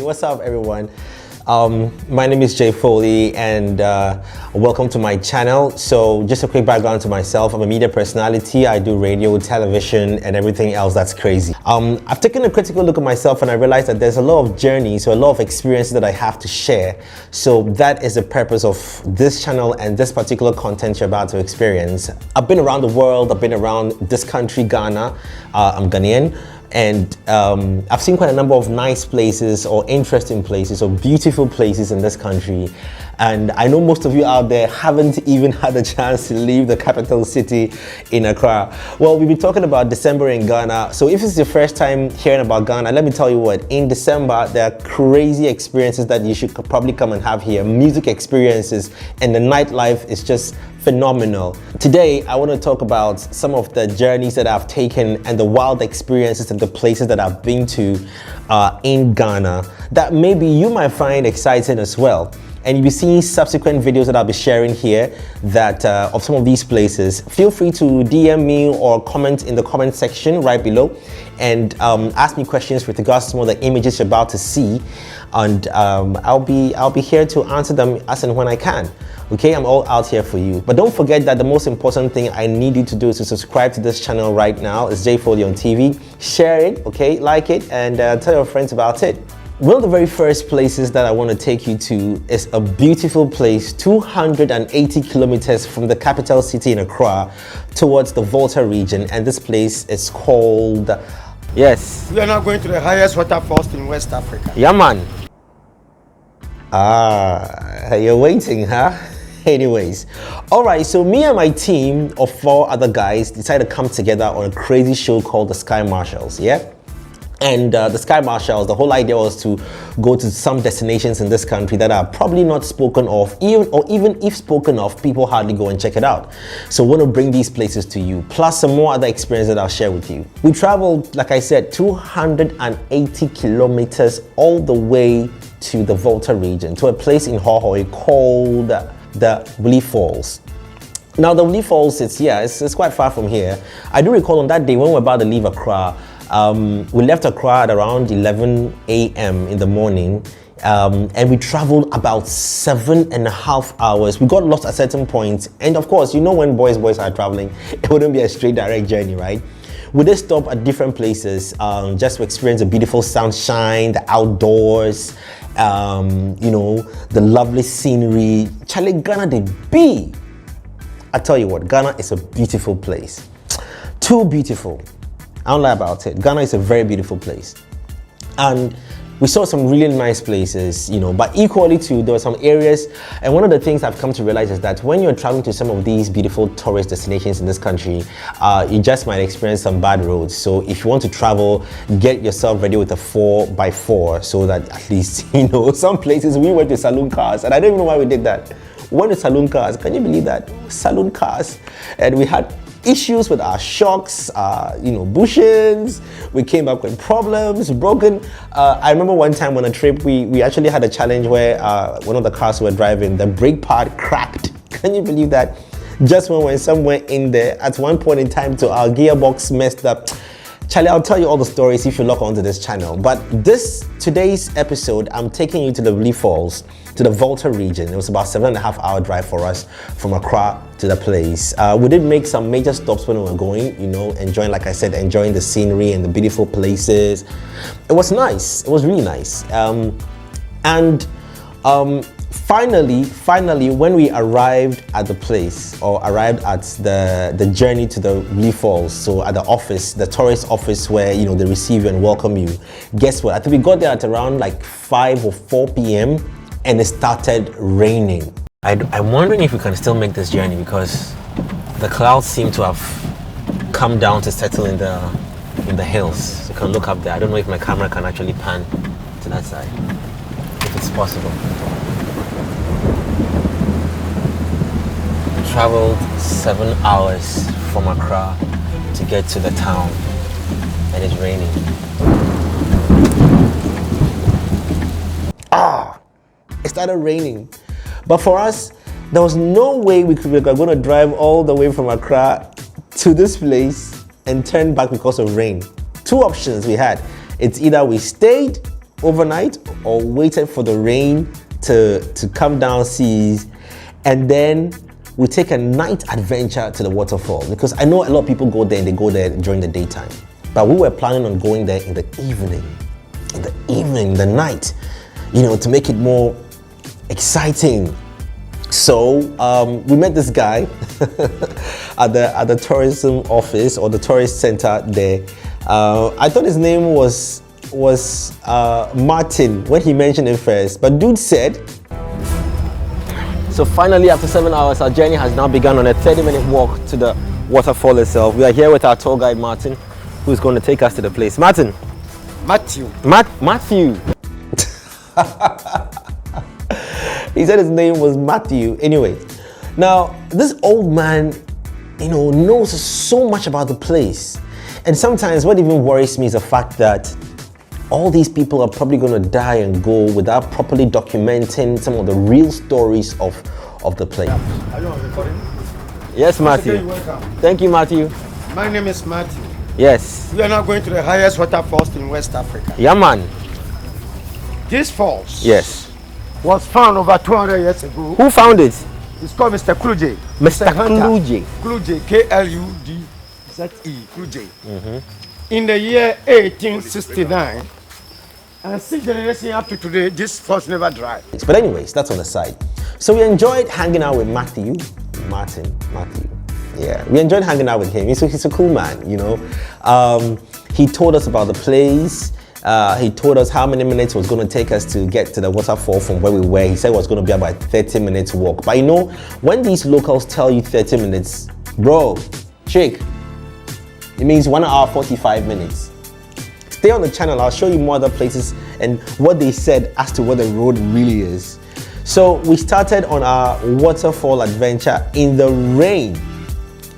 What's up, everyone? My name is Jay Foley, and welcome to my channel. So just a quick background to myself. I'm a media personality. I do radio, television, and everything else that's crazy. I've taken a critical look at myself, and I realized that there's a lot of journeys, so a lot of experiences that I have to share. So that is the purpose of this channel and this particular content you're about to experience. I've been around the world. I've been around this country, Ghana. I'm Ghanaian. And I've seen quite a number of nice places or interesting places or beautiful places in this country. And I know most of you out there haven't even had a chance to leave the capital city in Accra. Well, we'll be talking about December in Ghana. So if it's your first time hearing about Ghana, let me tell you what, in December, there are crazy experiences that you should probably come and have here. Music experiences, and the nightlife is just phenomenal. Today, I want to talk about some of the journeys that I've taken and the wild experiences and the places that I've been to in Ghana that maybe you might find exciting as well. And you'll be seeing subsequent videos that I'll be sharing here that of some of these places. Feel free to DM me or comment in the comment section right below and ask me questions with regards to some of the images you're about to see. And I'll be here to answer them as and when I can. Okay, I'm all out here for you. But don't forget that the most important thing I need you to do is to subscribe to this channel right now. It's Jay Foley on TV. Share it, okay, like it, and tell your friends about it. One of the very first places that I want to take you to is a beautiful place 280 kilometers from the capital city in Accra towards the Volta region, and this place is called... Yes. We are now going to the highest waterfalls in West Africa. Yeah, man. Ah, you're waiting, huh? Anyways, all right, so me and my team of 4 other guys decided to come together on a crazy show called the Sky Marshals, yeah? And the Sky Marshals, the whole idea was to go to some destinations in this country that are probably not spoken of, even if spoken of, people hardly go and check it out. So I want to bring these places to you, plus some more other experiences that I'll share with you. We traveled, like I said, 280 kilometers all the way to the Volta region, to a place in Hohoe called the Willie Falls. Now the Willie Falls, it's quite far from here. I do recall on that day when we were about to leave Accra, we left Accra at around 11 a.m. in the morning, and we traveled about 7.5 hours. We got lost at certain points, and of course, you know when boys are traveling, it wouldn't be a straight direct journey, right? We did stop at different places just to experience the beautiful sunshine, the outdoors, you know, the lovely scenery. Charlie, Ghana did be. I tell you what, Ghana is a beautiful place. Too beautiful. I don't lie about it. Ghana is a very beautiful place. And we saw some really nice places, you know, but equally too, there were some areas. And one of the things I've come to realize is that when you're traveling to some of these beautiful tourist destinations in this country, you just might experience some bad roads. So if you want to travel, get yourself ready with a 4x4 so that at least, you know, some places we went to saloon cars, and I don't even know why we did that. We went to saloon cars. Can you believe that? Saloon cars. And we had issues with our shocks, you know, bushings. We came back with problems, broken. I remember one time on a trip, we actually had a challenge where one of the cars we were driving, the brake pad cracked. Can you believe that? Just when we went somewhere in there, at one point in time, to our gearbox messed up. Charlie, I'll tell you all the stories if you log onto this channel. But today's episode, I'm taking you to the Willie Falls, to the Volta region. It was about 7.5 hour drive for us from Accra to the place. We did make some major stops when we were going, you know, enjoying, like I said, enjoying the scenery and the beautiful places. It was nice. It was really nice. Finally, when we arrived at the place, or arrived at the journey to the Willie Falls, so at the office, the tourist office where, you know, they receive you and welcome you, guess what? I think we got there at around like 5 or 4 p.m. and it started raining. I'm wondering if we can still make this journey because the clouds seem to have come down to settle in the hills. So you can look up there. I don't know if my camera can actually pan to that side, if it's possible. Traveled 7 hours from Accra to get to the town, and it's raining. It started raining, but for us there was no way we were going to drive all the way from Accra to this place and turn back because of rain. Two options we had. It's either we stayed overnight or waited for the rain to come down seas, and then we take a night adventure to the waterfall, because I know a lot of people go there and they go there during the daytime, but we were planning on going there in the evening, the night, you know, to make it more exciting. So we met this guy at the tourism office or the tourist center there. I thought his name was Martin when he mentioned it first, but dude said. So finally, after 7 hours, our journey has now begun on a 30-minute walk to the waterfall itself. We are here with our tour guide Martin, who's going to take us to the place. Martin. Matthew. Matthew. He said his name was Matthew. Anyway, now this old man, you know, knows so much about the place. And sometimes what even worries me is the fact that all these people are probably going to die and go without properly documenting some of the real stories of the place. Are you on recording? Yes, Matthew. Okay, welcome. Thank you, Matthew. My name is Matthew. Yes. We are now going to the highest waterfalls in West Africa. Yeah, man. This falls was found over 200 years ago. Who found it? It's called Mr. Kluje. Mr. Kluje. Kluje, K-L-U-D-Z-E, Kluje. In the year 1869, and 6 generations up to today, this falls never dry. But anyways, that's on the side. So we enjoyed hanging out with Matthew. Yeah, we enjoyed hanging out with him. He's a cool man, you know. He told us about the place. He told us how many minutes it was going to take us to get to the waterfall from where we were. He said it was going to be about 30 minutes walk. But you know, when these locals tell you 30 minutes, bro, chick, it means 1 hour 45 minutes. Stay on the channel. I'll show you more other places and what they said as to what the road really is. So we started on our waterfall adventure in the rain,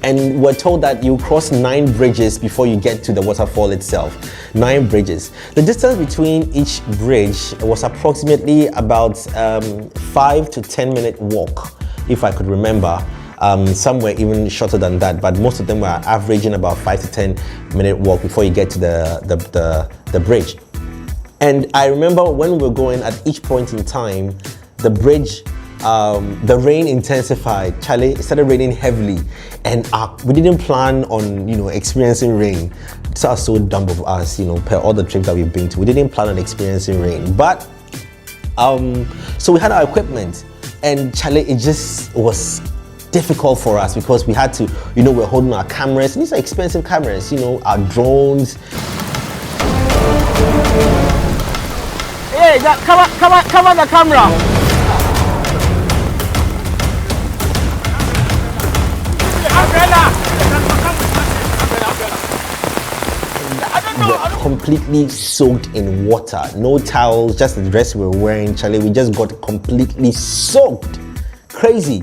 and we're told that you cross 9 bridges before you get to the waterfall itself. 9 bridges. The distance between each bridge was approximately about 5 to 10 minute walk, if I could remember. Some were even shorter than that, but most of them were averaging about 5 to 10 minute walk before you get to the bridge. And I remember when we were going, at each point in time, the bridge, the rain intensified. Charlie, it started raining heavily, and we didn't plan on, you know, experiencing rain. This was so dumb of us, you know, per all the trips that we've been to. We didn't plan on experiencing rain, but so we had our equipment, and Charlie, it just was difficult for us because we had to, you know, we're holding our cameras, and these are expensive cameras, you know, our drones. Hey, cover the camera. We're completely soaked in water, no towels, just the dress we were wearing. Charlie, we just got completely soaked. Crazy.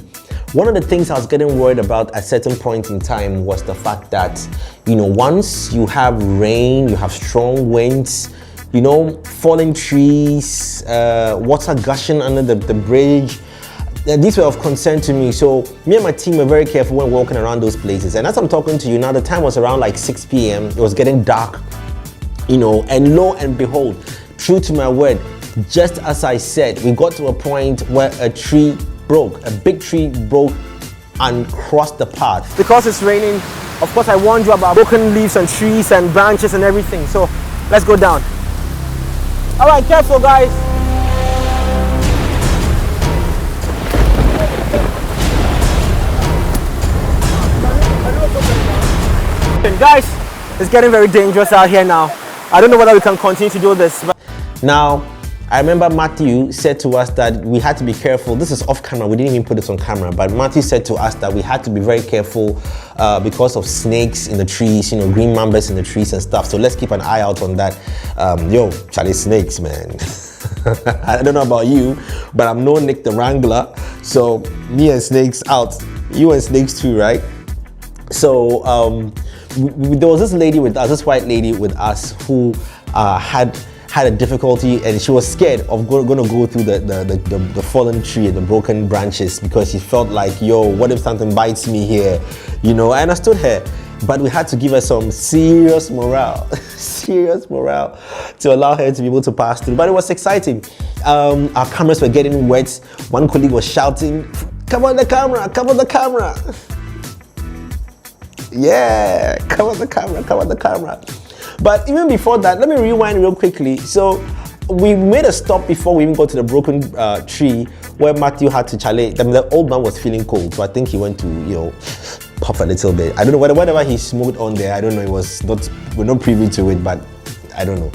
One of the things I was getting worried about at a certain point in time was the fact that, you know, once you have rain, you have strong winds, you know, falling trees, water gushing under the bridge. These were of concern to me. So me and my team were very careful when walking around those places. And as I'm talking to you now, the time was around like 6 p.m. It was getting dark, you know, and lo and behold, true to my word, just as I said, we got to a point where a big tree broke and crossed the path. Because it's raining, of course I warned you about broken leaves and trees and branches and everything. So let's go down. All right, careful guys. Guys, it's getting very dangerous out here now. I don't know whether we can continue to do this. Now, I remember Matthew said to us that we had to be careful. This is off camera, we didn't even put this on camera, but Matthew said to us that we had to be very careful because of snakes in the trees, you know, green mambas in the trees and stuff. So let's keep an eye out on that. Yo, Charlie, snakes, man. I don't know about you, but I'm no Nick the Wrangler. So me and snakes out, you and snakes too, right? So there was this lady with us, this white lady with us who had a difficulty, and she was scared of going to go through the fallen tree and the broken branches because she felt like, yo, what if something bites me here, you know? I understood her, but we had to give her some serious morale, serious morale to allow her to be able to pass through. But it was exciting. Our cameras were getting wet. One colleague was shouting, "Cover the camera, cover the camera." Yeah, cover the camera, cover the camera. But even before that, let me rewind real quickly. So we made a stop before we even got to the broken tree where Matthew had to challenge. I mean, the old man was feeling cold, so I think he went to, puff a little bit. I don't know, whatever he smoked on there, I don't know, we're not privy to it, but I don't know.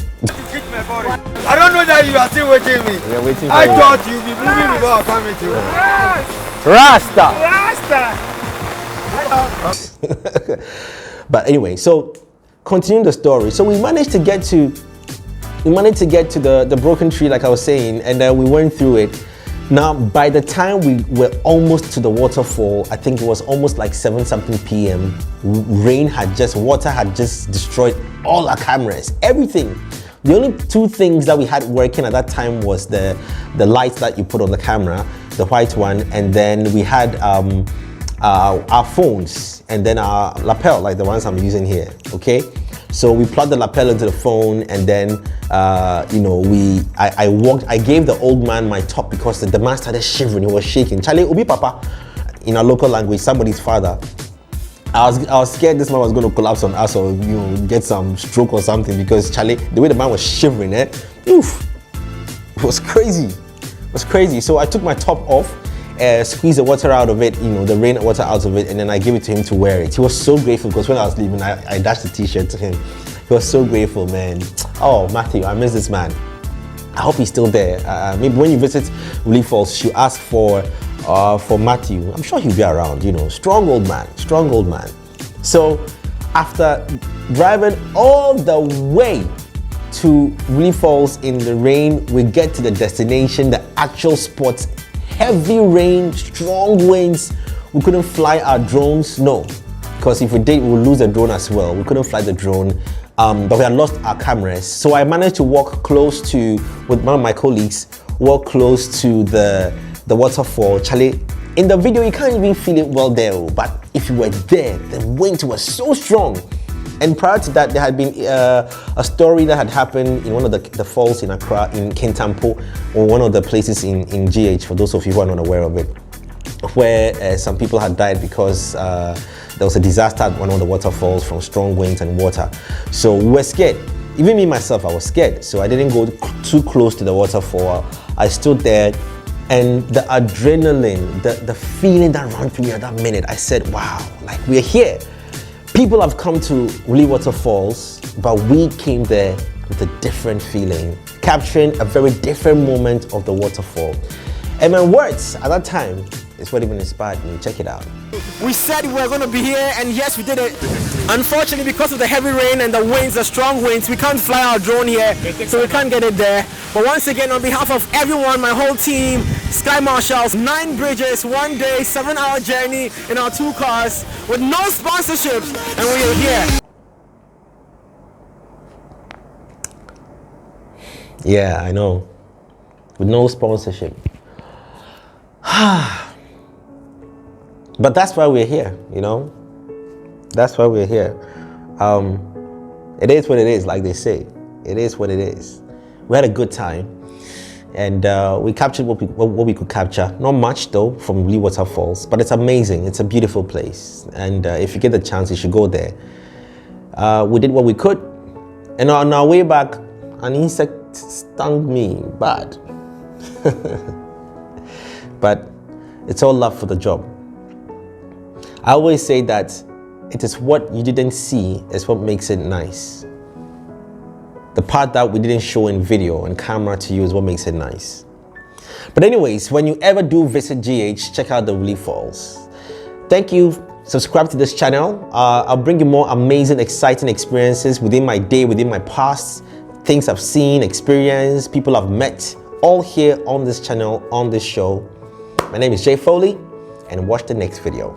I don't know that you are still waiting me. We're waiting for I you. thought you'd be moving before coming to you. Rasta. But anyway, so continuing the story. So we managed to get to the broken tree, like I was saying, and then we went through it. Now, by the time we were almost to the waterfall, I think it was almost like 7-something p.m. Water had just destroyed all our cameras, everything. The only two things that we had working at that time was the lights that you put on the camera, the white one, and then we had our phones, and then our lapel, like the ones I'm using here, okay? So we plugged the lapel into the phone, and then I gave the old man my top because the man started shivering, he was shaking. Charlie, Obi Papa, in our local language, somebody's father. I was scared this man was going to collapse on us or get some stroke or something, because Charlie, the way the man was shivering, oof, it was crazy. It was crazy. So I took my top off, squeezed the water out of it, the rain water out of it, and then I gave it to him to wear it. He was so grateful because when I was leaving, I dashed the t-shirt to him. He was so grateful, man. Oh, Matthew, I miss this man. I hope he's still there. Maybe when you visit Relief Falls, you ask for Matthew. I'm sure he'll be around, strong old man. So after driving all the way to Relief Falls in the rain, we get to the destination, the actual spot. Heavy rain, strong winds. We couldn't fly our drones, no, because if we did, we would lose the drone as well. We couldn't fly the drone, but we had lost our cameras. So I managed to walk close to, with one of my colleagues, walk close to the waterfall. Charlie, in the video, you can't even feel it well there, but if you were there, the wind was so strong. And prior to that, there had been a story that had happened in one of the falls in Accra, in Kintampo, or one of the places in GH, for those of you who are not aware of it, where some people had died because there was a disaster at one of the waterfalls from strong winds and water. So we were scared. Even me, myself, I was scared. So I didn't go too close to the waterfall. I stood there, and the adrenaline, the feeling that ran through me at that minute, I said, wow, like we're here. People have come to Relief Waterfalls, but we came there with a different feeling, capturing a very different moment of the waterfall. And my words at that time is what even inspired me. Check it out. We said we were going to be here, and yes, we did it. Unfortunately, because of the heavy rain and the winds, the strong winds, we can't fly our drone here, so we can't get it there. But once again, on behalf of everyone, my whole team, Sky Marshals, 9 bridges, 1 day, 7-hour journey in our 2 cars with no sponsorships, and we are here. Yeah, I know. With no sponsorship. But that's why we're here, That's why we're here. It is what it is, like they say. It is what it is. We had a good time, and we captured what we could capture. Not much though from Relief Waterfalls, but it's amazing. It's a beautiful place, and if you get the chance, you should go there. We did what we could, and on our way back, an insect stung me bad. But it's all love for the job. I always say that it is what you didn't see is what makes it nice. The part that we didn't show in video and camera to you is what makes it nice. But anyways, when you ever do visit GH, check out the Relief Falls. Thank you. Subscribe to this channel. I'll bring you more amazing, exciting experiences within my day, within my past, things I've seen, experienced, people I've met, all here on this channel, on this show. My name is Jay Foley, and watch the next video.